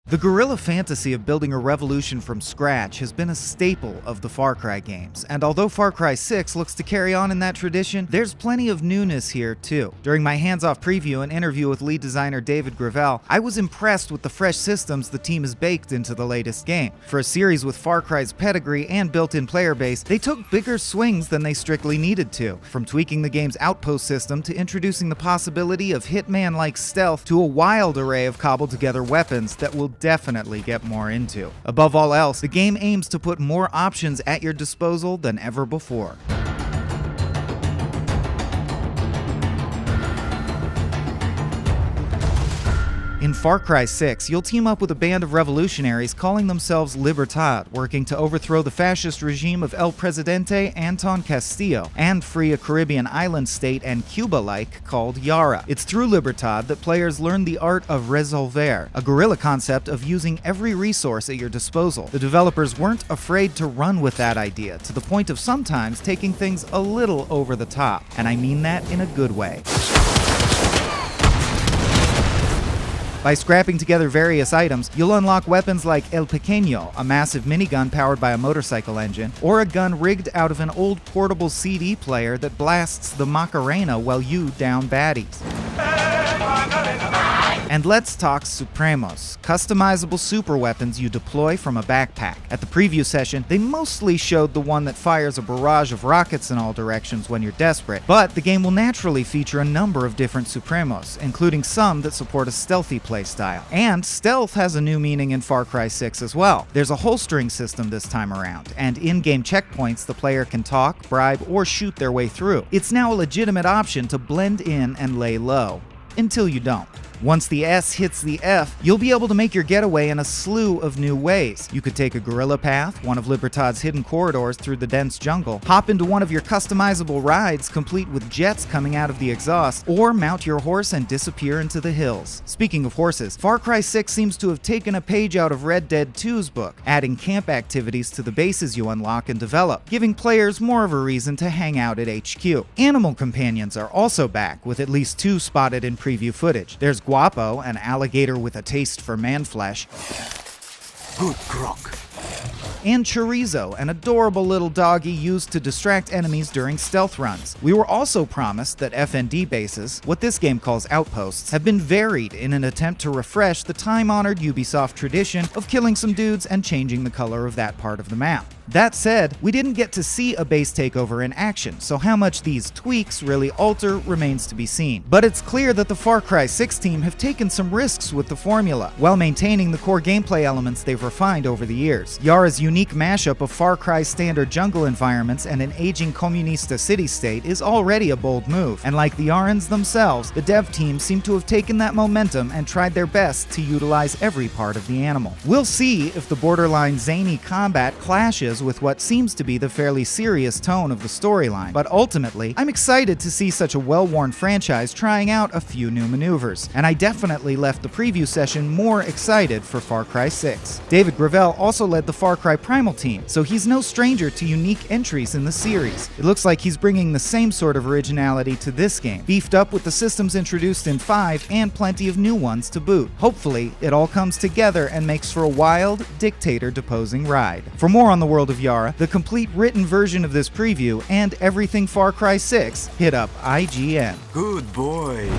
The guerrilla fantasy of building a revolution from scratch has been a staple of the Far Cry games, and although Far Cry 6 looks to carry on in that tradition, there's plenty of newness here too. During my hands-off preview and interview with lead designer David Gravel, I was impressed with the fresh systems the team has baked into the latest game. For a series with Far Cry's pedigree and built-in player base, they took bigger swings than they strictly needed to, from tweaking the game's outpost system to introducing the possibility of Hitman-like stealth to a wild array of cobbled-together weapons that will definitely get more into. Above all else, the game aims to put more options at your disposal than ever before. In Far Cry 6, you'll team up with a band of revolutionaries calling themselves Libertad, working to overthrow the fascist regime of El Presidente Anton Castillo, and free a Caribbean island state and Cuba-like called Yara. It's through Libertad that players learn the art of resolver, a guerrilla concept of using every resource at your disposal. The developers weren't afraid to run with that idea, to the point of sometimes taking things a little over the top, and I mean that in a good way. By scrapping together various items, you'll unlock weapons like El Pequeño, a massive minigun powered by a motorcycle engine, or a gun rigged out of an old portable CD player that blasts the Macarena while you down baddies. And let's talk Supremos, customizable super weapons you deploy from a backpack. At the preview session, they mostly showed the one that fires a barrage of rockets in all directions when you're desperate, but the game will naturally feature a number of different Supremos, including some that support a stealthy playstyle. And stealth has a new meaning in Far Cry 6 as well. There's a holstering system this time around, and in-game checkpoints the player can talk, bribe, or shoot their way through. It's now a legitimate option to blend in and lay low. Until you don't. Once the S hits the F, you'll be able to make your getaway in a slew of new ways. You could take a guerrilla path, one of Libertad's hidden corridors through the dense jungle, hop into one of your customizable rides complete with jets coming out of the exhaust, or mount your horse and disappear into the hills. Speaking of horses, Far Cry 6 seems to have taken a page out of Red Dead 2's book, adding camp activities to the bases you unlock and develop, giving players more of a reason to hang out at HQ. Animal companions are also back, with at least 2 spotted in preview footage. There's Guapo, an alligator with a taste for man flesh. Good grok. And Chorizo, an adorable little doggy used to distract enemies during stealth runs. We were also promised that FND bases, what this game calls outposts, have been varied in an attempt to refresh the time-honored Ubisoft tradition of killing some dudes and changing the color of that part of the map. That said, we didn't get to see a base takeover in action, so how much these tweaks really alter remains to be seen. But it's clear that the Far Cry 6 team have taken some risks with the formula, while maintaining the core gameplay elements they've refined over the years. Yara's unique mashup of Far Cry's standard jungle environments and an aging Comunista city-state is already a bold move, and like the Yarans themselves, the dev team seem to have taken that momentum and tried their best to utilize every part of the animal. We'll see if the borderline zany combat clashes with what seems to be the fairly serious tone of the storyline, but ultimately, I'm excited to see such a well-worn franchise trying out a few new maneuvers, and I definitely left the preview session more excited for Far Cry 6. David Gravel also led the Far Cry Primal team, so he's no stranger to unique entries in the series. It looks like he's bringing the same sort of originality to this game, beefed up with the systems introduced in 5 and plenty of new ones to boot. Hopefully, it all comes together and makes for a wild, dictator-deposing ride. For more on the world of Yara, the complete written version of this preview, and everything Far Cry 6, hit up IGN. Good boy.